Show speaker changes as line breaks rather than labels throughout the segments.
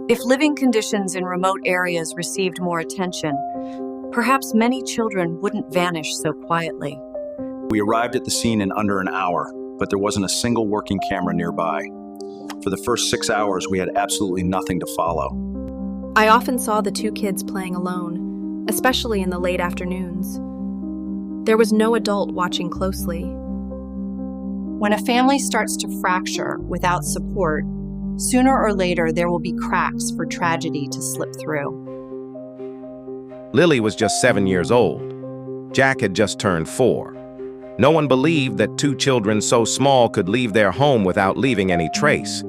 If living conditions in remote areas received more attention, perhaps many children wouldn't vanish so quietly.
We arrived at the scene in under an hour, but there wasn't a single working camera nearby. For the first 6 hours, we had absolutely nothing to follow.
I often saw the two kids playing alone, especially in the late afternoons. There was no adult watching closely.
When a family starts to fracture without support, sooner or later there will be cracks for tragedy to slip through.
Lily was just 7 years old. Jack had just turned 4. No one believed that two children so small could leave their home without leaving any trace.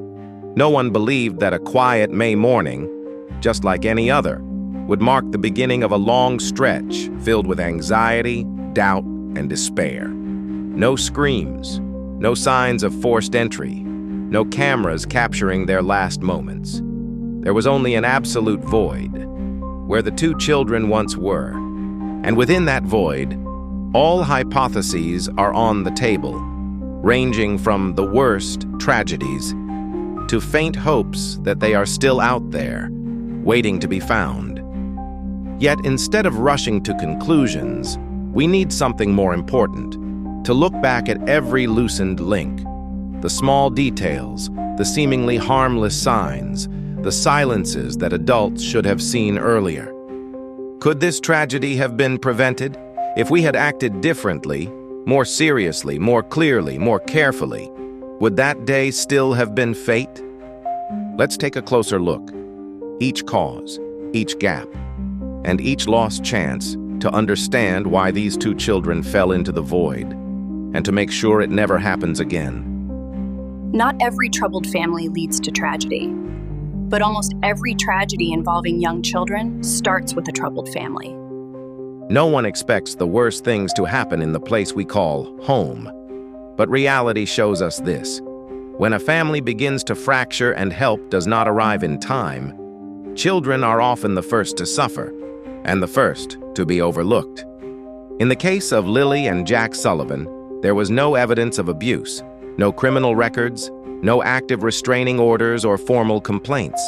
No one believed that a quiet May morning, just like any other, would mark the beginning of a long stretch filled with anxiety, doubt, and despair. No screams, no signs of forced entry, no cameras capturing their last moments. There was only an absolute void, where the two children once were. And within that void, all hypotheses are on the table, ranging from the worst tragedies to faint hopes that they are still out there, waiting to be found. Yet instead of rushing to conclusions, we need something more important: to look back at every loosened link, the small details, the seemingly harmless signs, the silences that adults should have seen earlier. Could this tragedy have been prevented if we had acted differently, more seriously, more clearly, more carefully? Would that day still have been fate? Let's take a closer look. Each cause, each gap, and each lost chance to understand why these two children fell into the void, and to make sure it never happens again.
Not every troubled family leads to tragedy, but almost every tragedy involving young children starts with a troubled family.
No one expects the worst things to happen in the place we call home. But reality shows us this: when a family begins to fracture and help does not arrive in time, children are often the first to suffer, and the first to be overlooked. In the case of Lilly and Jack Sullivan, there was no evidence of abuse, no criminal records, no active restraining orders or formal complaints.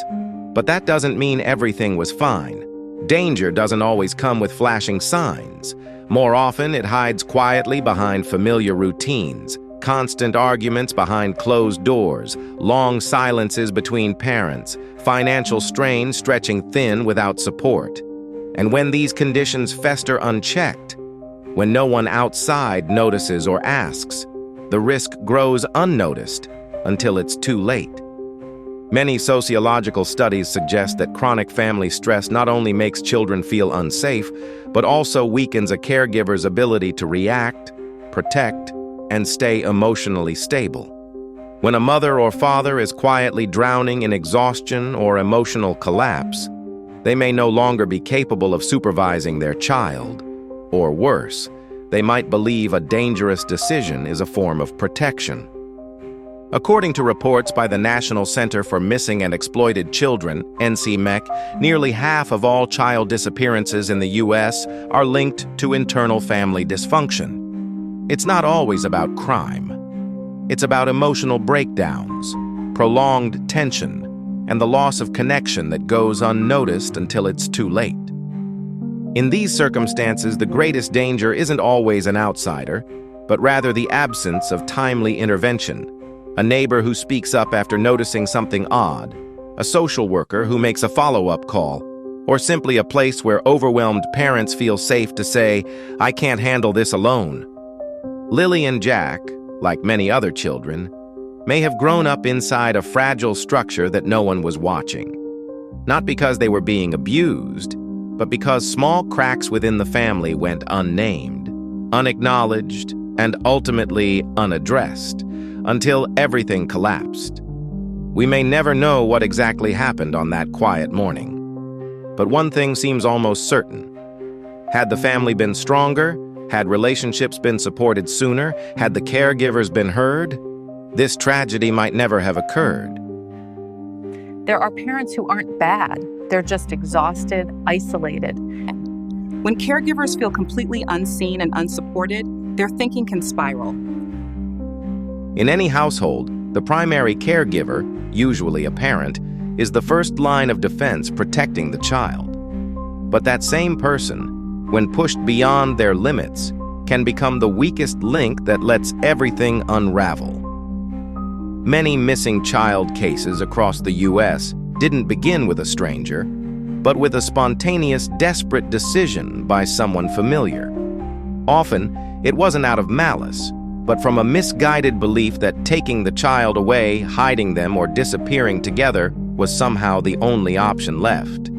But that doesn't mean everything was fine. Danger doesn't always come with flashing signs. More often, it hides quietly behind familiar routines, constant arguments behind closed doors, long silences between parents, financial strain stretching thin without support. And when these conditions fester unchecked, when no one outside notices or asks, the risk grows unnoticed until it's too late. Many sociological studies suggest that chronic family stress not only makes children feel unsafe, but also weakens a caregiver's ability to react, protect, and stay emotionally stable. When a mother or father is quietly drowning in exhaustion or emotional collapse, they may no longer be capable of supervising their child. Or worse, they might believe a dangerous decision is a form of protection. According to reports by the National Center for Missing and Exploited Children, NCMEC, nearly half of all child disappearances in the U.S. are linked to internal family dysfunction. It's not always about crime. It's about emotional breakdowns, prolonged tension, and the loss of connection that goes unnoticed until it's too late. In these circumstances, the greatest danger isn't always an outsider, but rather the absence of timely intervention. A neighbor who speaks up after noticing something odd, a social worker who makes a follow-up call, or simply a place where overwhelmed parents feel safe to say, "I can't handle this alone." Lily and Jack, like many other children, may have grown up inside a fragile structure that no one was watching. Not because they were being abused, but because small cracks within the family went unnamed, unacknowledged, and ultimately unaddressed, until everything collapsed. We may never know what exactly happened on that quiet morning. But one thing seems almost certain. Had the family been stronger, had relationships been supported sooner, had the caregivers been heard, this tragedy might never have occurred.
There are parents who aren't bad. They're just exhausted, isolated. When caregivers feel completely unseen and unsupported, their thinking can spiral.
In any household, the primary caregiver, usually a parent, is the first line of defense protecting the child. But that same person, when pushed beyond their limits, can become the weakest link that lets everything unravel. Many missing child cases across the U.S. didn't begin with a stranger, but with a spontaneous, desperate decision by someone familiar. Often, it wasn't out of malice, but from a misguided belief that taking the child away, hiding them, or disappearing together was somehow the only option left.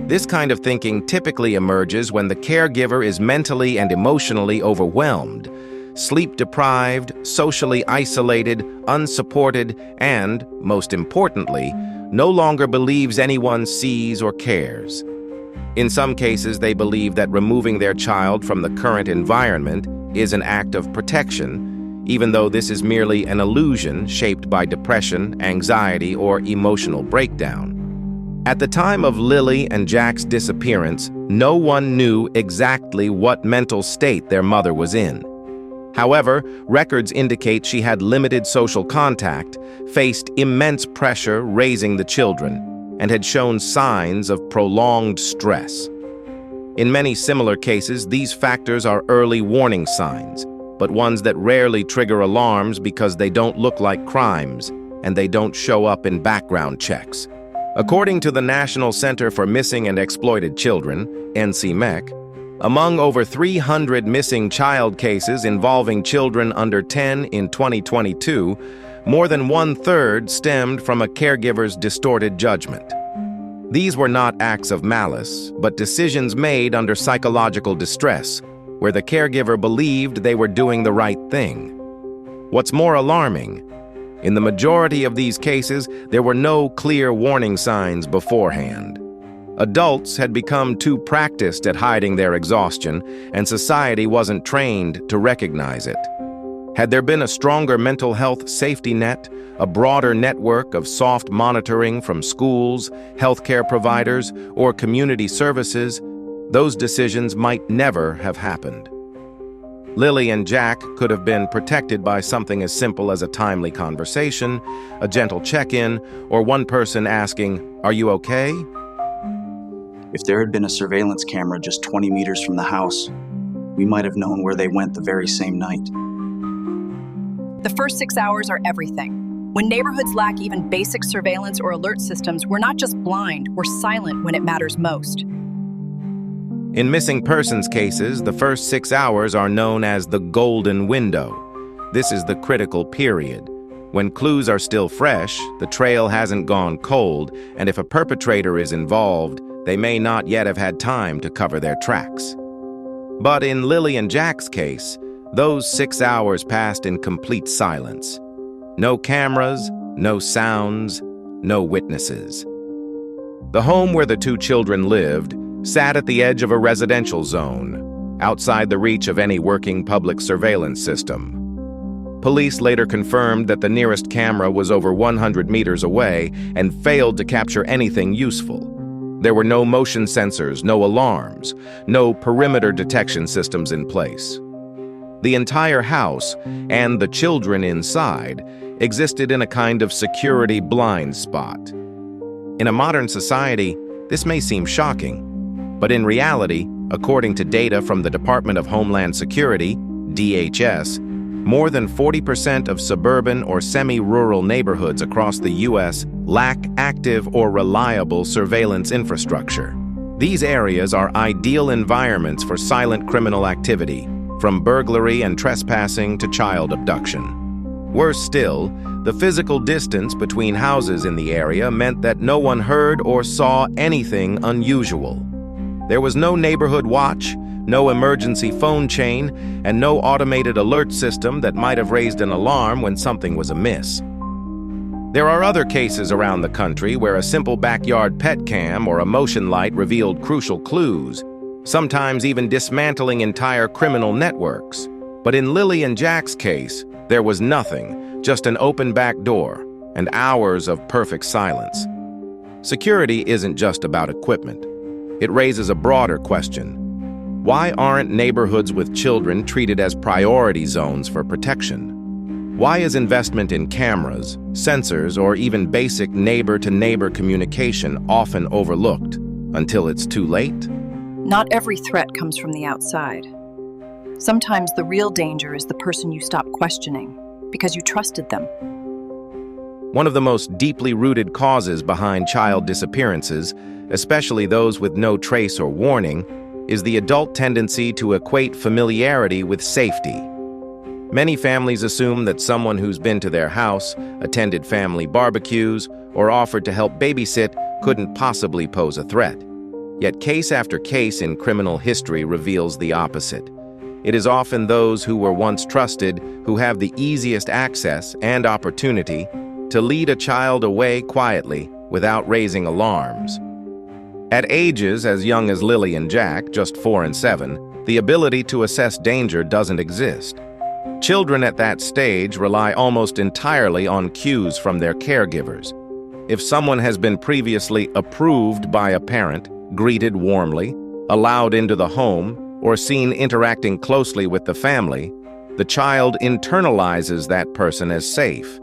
This kind of thinking typically emerges when the caregiver is mentally and emotionally overwhelmed, sleep-deprived, socially isolated, unsupported, and, most importantly, no longer believes anyone sees or cares. In some cases, they believe that removing their child from the current environment is an act of protection, even though this is merely an illusion shaped by depression, anxiety, or emotional breakdown. At the time of Lilly and Jack's disappearance, no one knew exactly what mental state their mother was in. However, records indicate she had limited social contact, faced immense pressure raising the children, and had shown signs of prolonged stress. In many similar cases, these factors are early warning signs, but ones that rarely trigger alarms because they don't look like crimes and they don't show up in background checks. According to the National Center for Missing and Exploited Children, NCMEC, among over 300 missing child cases involving children under 10 in 2022, more than one-third stemmed from a caregiver's distorted judgment. These were not acts of malice, but decisions made under psychological distress, where the caregiver believed they were doing the right thing. What's more alarming, in the majority of these cases, there were no clear warning signs beforehand. Adults had become too practiced at hiding their exhaustion, and society wasn't trained to recognize it. Had there been a stronger mental health safety net, a broader network of soft monitoring from schools, healthcare providers, or community services, those decisions might never have happened. Lilly and Jack could have been protected by something as simple as a timely conversation, a gentle check-in, or one person asking, "Are you okay?"
If there had been a surveillance camera just 20 meters from the house, we might have known where they went the very same night.
The first 6 hours are everything. When neighborhoods lack even basic surveillance or alert systems, we're not just blind, we're silent when it matters most.
In missing persons cases, the first 6 hours are known as the golden window. This is the critical period. When clues are still fresh, the trail hasn't gone cold, and if a perpetrator is involved, they may not yet have had time to cover their tracks. But in Lilly and Jack's case, those 6 hours passed in complete silence. No cameras, no sounds, no witnesses. The home where the two children lived sat at the edge of a residential zone, outside the reach of any working public surveillance system. Police later confirmed that the nearest camera was over 100 meters away and failed to capture anything useful. There were no motion sensors, no alarms, no perimeter detection systems in place. The entire house, and the children inside, existed in a kind of security blind spot. In a modern society, this may seem shocking, but in reality, according to data from the Department of Homeland Security, DHS, more than 40% of suburban or semi-rural neighborhoods across the U.S. lack active or reliable surveillance infrastructure. These areas are ideal environments for silent criminal activity, from burglary and trespassing to child abduction. Worse still, the physical distance between houses in the area meant that no one heard or saw anything unusual. There was no neighborhood watch, no emergency phone chain, and no automated alert system that might have raised an alarm when something was amiss. There are other cases around the country where a simple backyard pet cam or a motion light revealed crucial clues, sometimes even dismantling entire criminal networks. But in Lilly and Jack's case, there was nothing, just an open back door and hours of perfect silence. Security isn't just about equipment. It raises a broader question. Why aren't neighborhoods with children treated as priority zones for protection? Why is investment in cameras, sensors, or even basic neighbor-to-neighbor communication often overlooked until it's too late?
Not every threat comes from the outside. Sometimes the real danger is the person you stop questioning because you trusted them.
One of the most deeply rooted causes behind child disappearances, especially those with no trace or warning, is the adult tendency to equate familiarity with safety. Many families assume that someone who's been to their house, attended family barbecues, or offered to help babysit couldn't possibly pose a threat. Yet case after case in criminal history reveals the opposite. It is often those who were once trusted who have the easiest access and opportunity to lead a child away quietly without raising alarms. At ages as young as Lilly and Jack, just 4 and 7, the ability to assess danger doesn't exist. Children at that stage rely almost entirely on cues from their caregivers. If someone has been previously approved by a parent, greeted warmly, allowed into the home, or seen interacting closely with the family, the child internalizes that person as safe.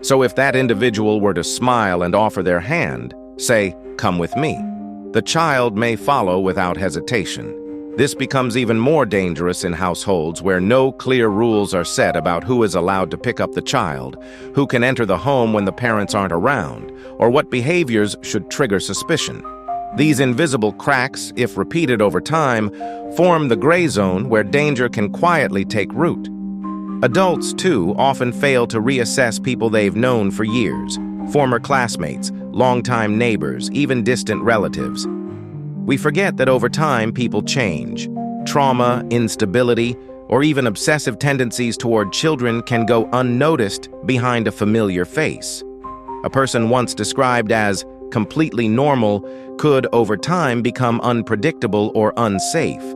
So if that individual were to smile and offer their hand, say, "Come with me," the child may follow without hesitation. This becomes even more dangerous in households where no clear rules are set about who is allowed to pick up the child, who can enter the home when the parents aren't around, or what behaviors should trigger suspicion. These invisible cracks, if repeated over time, form the gray zone where danger can quietly take root. Adults, too, often fail to reassess people they've known for years, former classmates, longtime neighbors, even distant relatives. We forget that over time people change. Trauma, instability, or even obsessive tendencies toward children can go unnoticed behind a familiar face. A person once described as completely normal could, over time, become unpredictable or unsafe.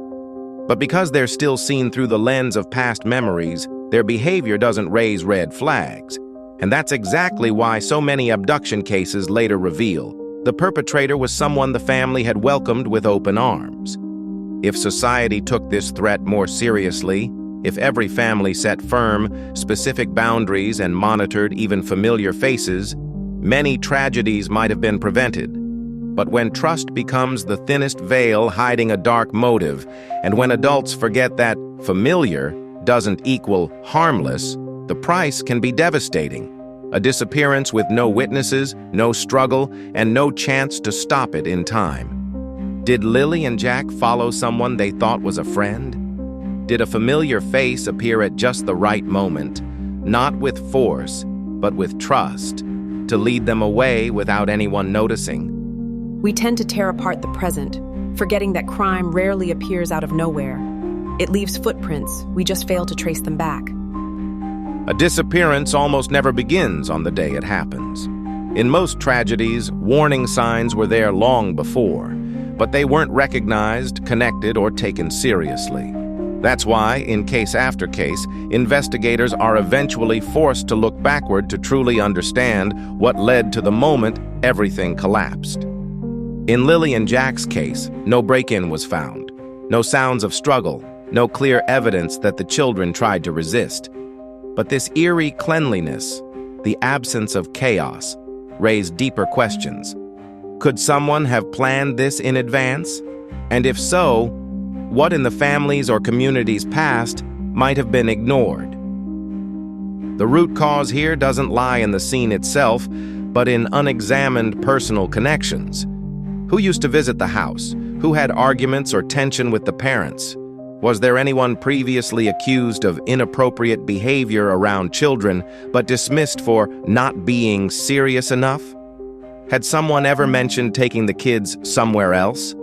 But because they're still seen through the lens of past memories, their behavior doesn't raise red flags. And that's exactly why so many abduction cases later reveal the perpetrator was someone the family had welcomed with open arms. If society took this threat more seriously, if every family set firm, specific boundaries and monitored even familiar faces, many tragedies might have been prevented. But when trust becomes the thinnest veil hiding a dark motive, and when adults forget that familiar doesn't equal harmless, the price can be devastating. A disappearance with no witnesses, no struggle, and no chance to stop it in time. Did Lilly and Jack follow someone they thought was a friend? Did a familiar face appear at just the right moment, not with force, but with trust, to lead them away without anyone noticing?
We tend to tear apart the present, forgetting that crime rarely appears out of nowhere. It leaves footprints, we just fail to trace them back.
A disappearance almost never begins on the day it happens. In most tragedies, warning signs were there long before, but they weren't recognized, connected, or taken seriously. That's why, in case after case, investigators are eventually forced to look backward to truly understand what led to the moment everything collapsed. In Lilly and Jack's case, no break-in was found, no sounds of struggle, no clear evidence that the children tried to resist. But this eerie cleanliness, the absence of chaos, raised deeper questions. Could someone have planned this in advance? And if so, what in the family's or community's past might have been ignored? The root cause here doesn't lie in the scene itself, but in unexamined personal connections. Who used to visit the house? Who had arguments or tension with the parents? Was there anyone previously accused of inappropriate behavior around children, but dismissed for not being serious enough? Had someone ever mentioned taking the kids somewhere else?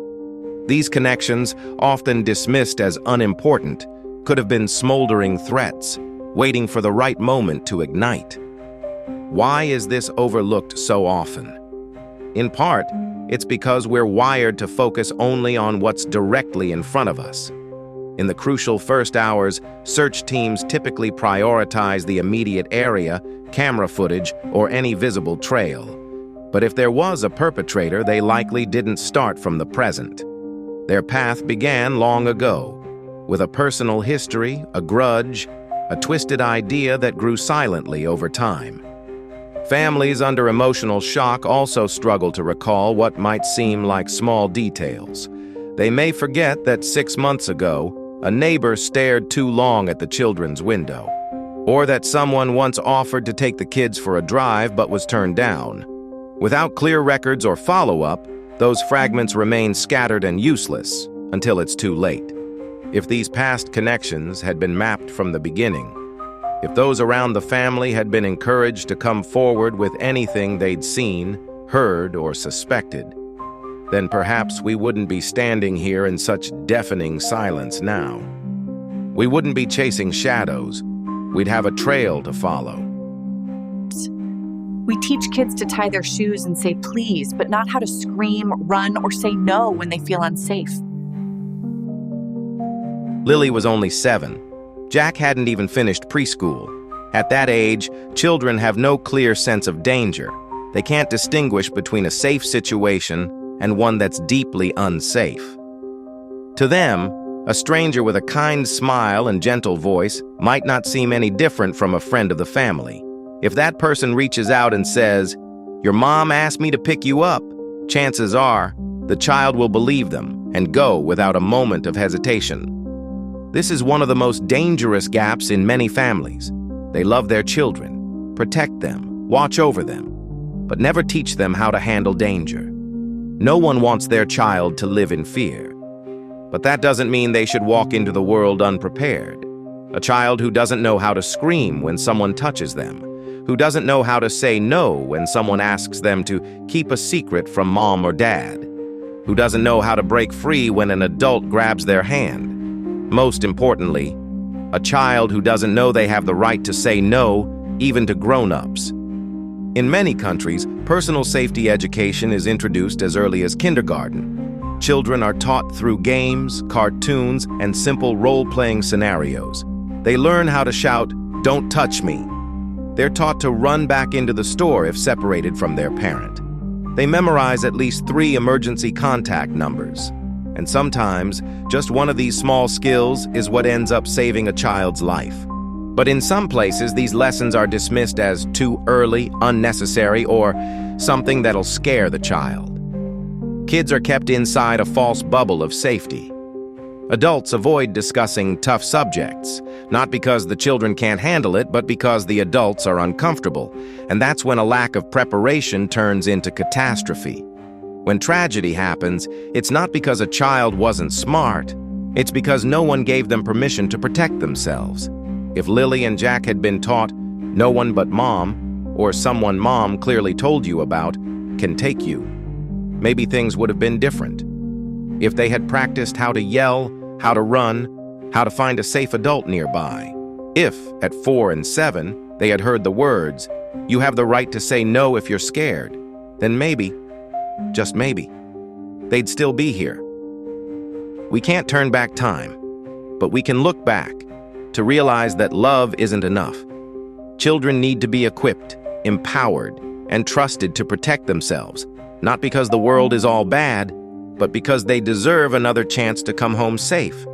These connections, often dismissed as unimportant, could have been smoldering threats, waiting for the right moment to ignite. Why is this overlooked so often? In part, it's because we're wired to focus only on what's directly in front of us. In the crucial first hours, search teams typically prioritize the immediate area, camera footage, or any visible trail. But if there was a perpetrator, they likely didn't start from the present. Their path began long ago, with a personal history, a grudge, a twisted idea that grew silently over time. Families under emotional shock also struggle to recall what might seem like small details. They may forget that 6 months ago, a neighbor stared too long at the children's window, or that someone once offered to take the kids for a drive but was turned down. Without clear records or follow-up, those fragments remain scattered and useless until it's too late. If these past connections had been mapped from the beginning, if those around the family had been encouraged to come forward with anything they'd seen, heard, or suspected, then perhaps we wouldn't be standing here in such deafening silence now. We wouldn't be chasing shadows. We'd have a trail to follow.
We teach kids to tie their shoes and say please, but not how to scream, run, or say no when they feel unsafe.
Lily was only 7. Jack hadn't even finished preschool. At that age, children have no clear sense of danger. They can't distinguish between a safe situation and one that's deeply unsafe. To them, a stranger with a kind smile and gentle voice might not seem any different from a friend of the family. If that person reaches out and says, "Your mom asked me to pick you up," chances are the child will believe them and go without a moment of hesitation. This is one of the most dangerous gaps in many families. They love their children, protect them, watch over them, but never teach them how to handle danger. No one wants their child to live in fear. But that doesn't mean they should walk into the world unprepared. A child who doesn't know how to scream when someone touches them, who doesn't know how to say no when someone asks them to keep a secret from mom or dad, who doesn't know how to break free when an adult grabs their hand. Most importantly, a child who doesn't know they have the right to say no, even to grown-ups. In many countries, personal safety education is introduced as early as kindergarten. Children are taught through games, cartoons, and simple role-playing scenarios. They learn how to shout, "Don't touch me." They're taught to run back into the store if separated from their parent. They memorize at least 3 emergency contact numbers. And sometimes, just one of these small skills is what ends up saving a child's life. But in some places, these lessons are dismissed as too early, unnecessary, or something that'll scare the child. Kids are kept inside a false bubble of safety. Adults avoid discussing tough subjects, not because the children can't handle it, but because the adults are uncomfortable. And that's when a lack of preparation turns into catastrophe. When tragedy happens, it's not because a child wasn't smart. It's because no one gave them permission to protect themselves. If Lily and Jack had been taught, "No one but mom," or "someone mom clearly told you about, can take you," maybe things would have been different. If they had practiced how to yell, how to run, how to find a safe adult nearby. If, at 4 and 7, they had heard the words, "You have the right to say no if you're scared," then maybe, just maybe, they'd still be here. We can't turn back time, but we can look back to realize that love isn't enough. Children need to be equipped, empowered, and trusted to protect themselves, not because the world is all bad, but because they deserve another chance to come home safe.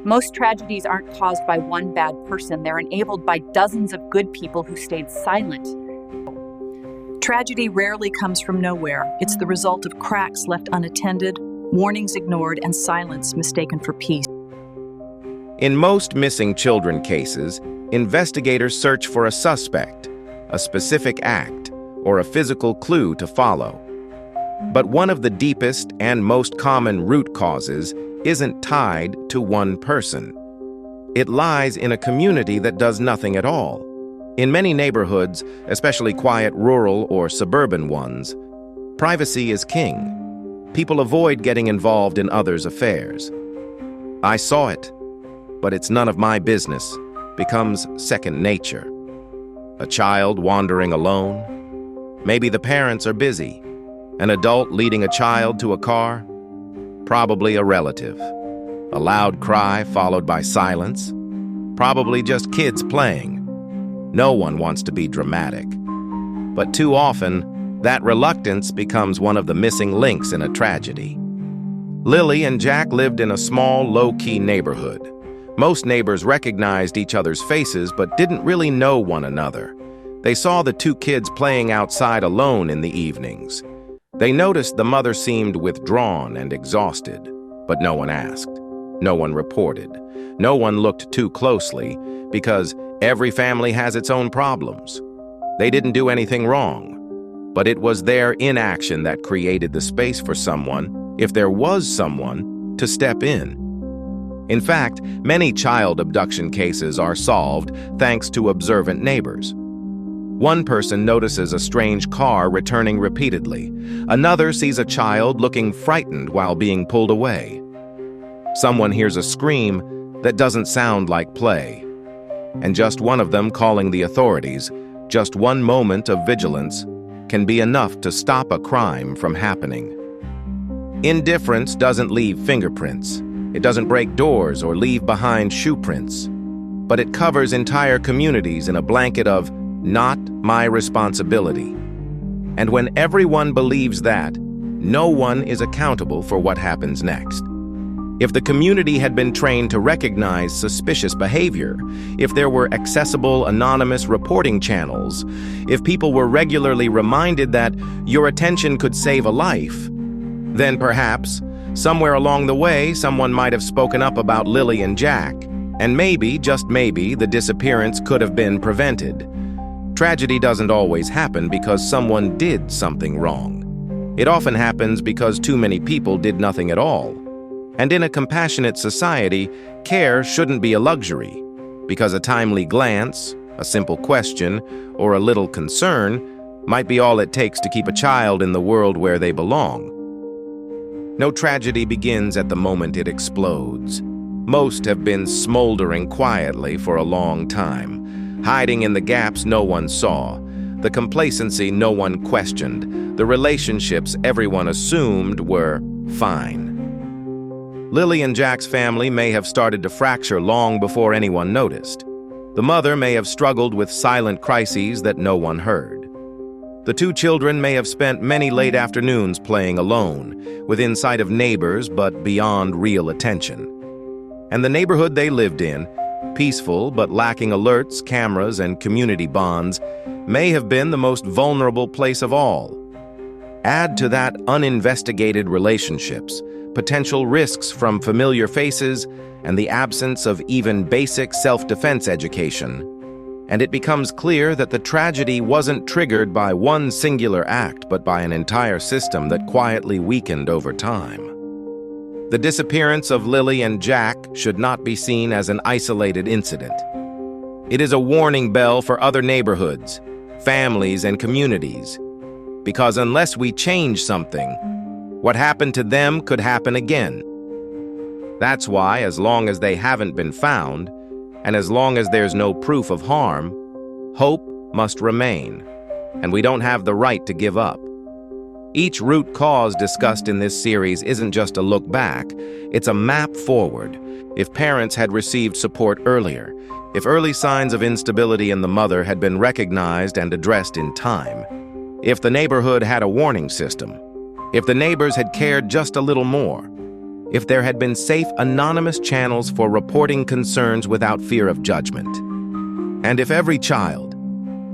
Most tragedies aren't caused by one bad person. They're enabled by dozens of good people who stayed silent.
Tragedy rarely comes from nowhere. It's the result of cracks left unattended, warnings ignored, and silence mistaken for peace.
In most missing children cases, investigators search for a suspect, a specific act, or a physical clue to follow. But one of the deepest and most common root causes isn't tied to one person. It lies in a community that does nothing at all. In many neighborhoods, especially quiet rural or suburban ones, privacy is king. People avoid getting involved in others' affairs. "I saw it, but it's none of my business," becomes second nature. A child wandering alone. Maybe the parents are busy. An adult leading a child to a car. Probably a relative. A loud cry followed by silence. Probably just kids playing. No one wants to be dramatic. But too often, that reluctance becomes one of the missing links in a tragedy. Lily and Jack lived in a small, low-key neighborhood. Most neighbors recognized each other's faces but didn't really know one another. They saw the two kids playing outside alone in the evenings. They noticed the mother seemed withdrawn and exhausted, but no one asked. No one reported. No one looked too closely because every family has its own problems. They didn't do anything wrong, but it was their inaction that created the space for someone, if there was someone, to step in. In fact, many child abduction cases are solved thanks to observant neighbors. One person notices a strange car returning repeatedly. Another sees a child looking frightened while being pulled away. Someone hears a scream that doesn't sound like play. And just one of them calling the authorities, just one moment of vigilance, can be enough to stop a crime from happening. Indifference doesn't leave fingerprints. It doesn't break doors or leave behind shoe prints. But it covers entire communities in a blanket of "not my responsibility." And when everyone believes that, no one is accountable for what happens next. If the community had been trained to recognize suspicious behavior, if there were accessible anonymous reporting channels, if people were regularly reminded that your attention could save a life, then perhaps, somewhere along the way, someone might have spoken up about Lilly and Jack, and maybe, just maybe, the disappearance could have been prevented. Tragedy doesn't always happen because someone did something wrong. It often happens because too many people did nothing at all. And in a compassionate society, care shouldn't be a luxury, because a timely glance, a simple question, or a little concern might be all it takes to keep a child in the world where they belong. No tragedy begins at the moment it explodes. Most have been smoldering quietly for a long time, hiding in the gaps no one saw, the complacency no one questioned, the relationships everyone assumed were fine. Lilly and Jack's family may have started to fracture long before anyone noticed. The mother may have struggled with silent crises that no one heard. The two children may have spent many late afternoons playing alone, within sight of neighbors but beyond real attention. And the neighborhood they lived in, peaceful but lacking alerts, cameras, and community bonds, may have been the most vulnerable place of all. Add to that uninvestigated relationships, potential risks from familiar faces, and the absence of even basic self-defense education, and it becomes clear that the tragedy wasn't triggered by one singular act but by an entire system that quietly weakened over time. The disappearance of Lilly and Jack should not be seen as an isolated incident. It is a warning bell for other neighborhoods, families, and communities, because unless we change something, what happened to them could happen again. That's why, as long as they haven't been found, and as long as there's no proof of harm, hope must remain, and we don't have the right to give up. Each root cause discussed in this series isn't just a look back, it's a map forward. If parents had received support earlier, if early signs of instability in the mother had been recognized and addressed in time, if the neighborhood had a warning system, if the neighbors had cared just a little more, if there had been safe, anonymous channels for reporting concerns without fear of judgment, and if every child,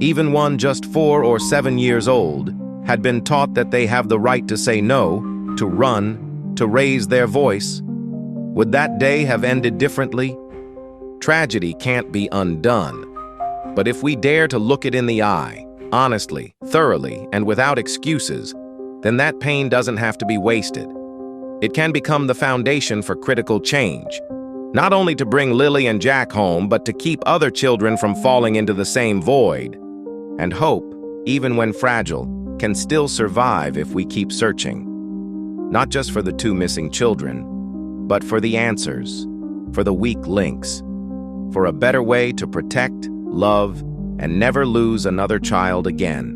even one just 4 or 7 years old, had been taught that they have the right to say no, to run, to raise their voice, would that day have ended differently? Tragedy can't be undone, but if we dare to look it in the eye, honestly, thoroughly, and without excuses, then that pain doesn't have to be wasted. It can become the foundation for critical change, not only to bring Lilly and Jack home, but to keep other children from falling into the same void. And hope, even when fragile, can still survive if we keep searching. Not just for the 2 missing children, but for the answers, for the weak links, for a better way to protect, love, and never lose another child again.